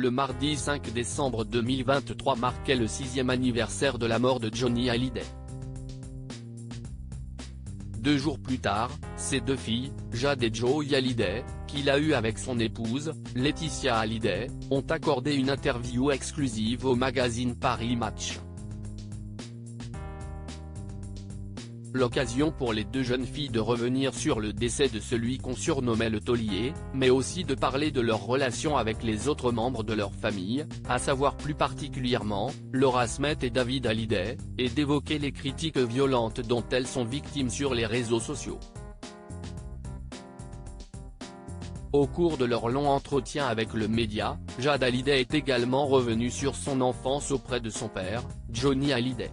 Le mardi 5 décembre 2023 marquait le 6e anniversaire de la mort de Johnny Hallyday. 2 jours plus tard, ses 2 filles, Jade et Joey Hallyday, qu'il a eu avec son épouse, Laetitia Hallyday, ont accordé une interview exclusive au magazine Paris Match. L'occasion pour les 2 jeunes filles de revenir sur le décès de celui qu'on surnommait le taulier, mais aussi de parler de leur relation avec les autres membres de leur famille, à savoir plus particulièrement, Laura Smet et David Hallyday, et d'évoquer les critiques violentes dont elles sont victimes sur les réseaux sociaux. Au cours de leur long entretien avec le média, Jade Hallyday est également revenue sur son enfance auprès de son père, Johnny Hallyday.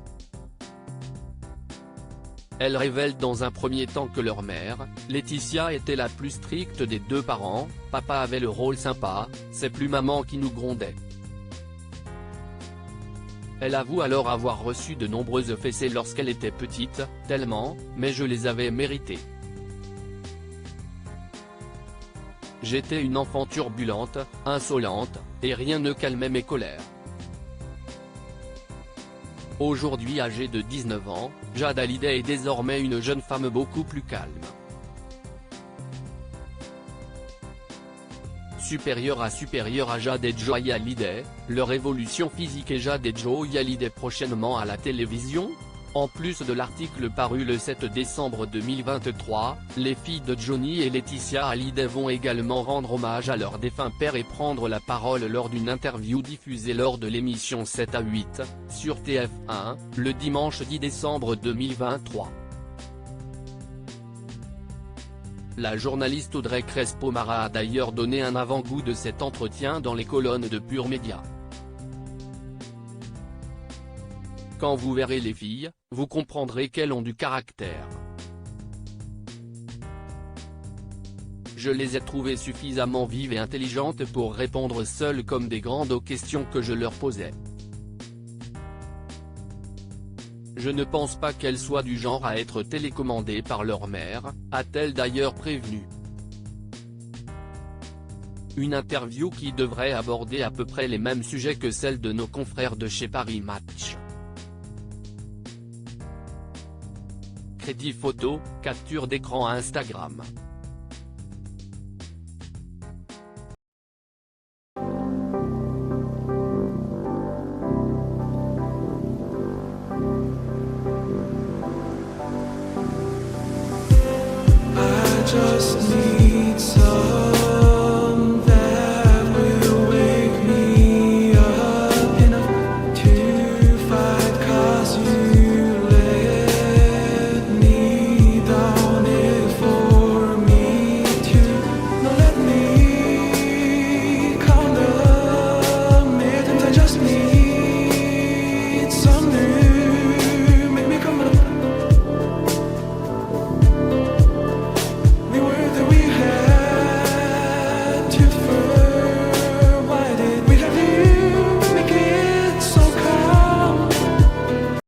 Elle révèle dans un premier temps que leur mère, Laetitia était la plus stricte des 2 parents, papa avait le rôle sympa, c'est plus maman qui nous grondait. Elle avoue alors avoir reçu de nombreuses fessées lorsqu'elle était petite, tellement, mais je les avais méritées. J'étais une enfant turbulente, insolente, et rien ne calmait mes colères. Aujourd'hui âgée de 19 ans, Jade Hallyday est désormais une jeune femme beaucoup plus calme. Supérieure à Jade et Joey Hallyday, leur évolution physique et Jade et Joey Hallyday prochainement à la télévision. En plus de l'article paru le 7 décembre 2023, les filles de Johnny et Laetitia Hallyday vont également rendre hommage à leur défunt père et prendre la parole lors d'une interview diffusée lors de l'émission 7 à 8, sur TF1, le dimanche 10 décembre 2023. La journaliste Audrey Crespo-Mara a d'ailleurs donné un avant-goût de cet entretien dans les colonnes de Pure Média. Quand vous verrez les filles, vous comprendrez qu'elles ont du caractère. Je les ai trouvées suffisamment vives et intelligentes pour répondre seules comme des grandes aux questions que je leur posais. Je ne pense pas qu'elles soient du genre à être télécommandées par leur mère, a-t-elle d'ailleurs prévenu. Une interview qui devrait aborder à peu près les mêmes sujets que celle de nos confrères de chez Paris Match. Crédit photo, capture d'écran Instagram. I just need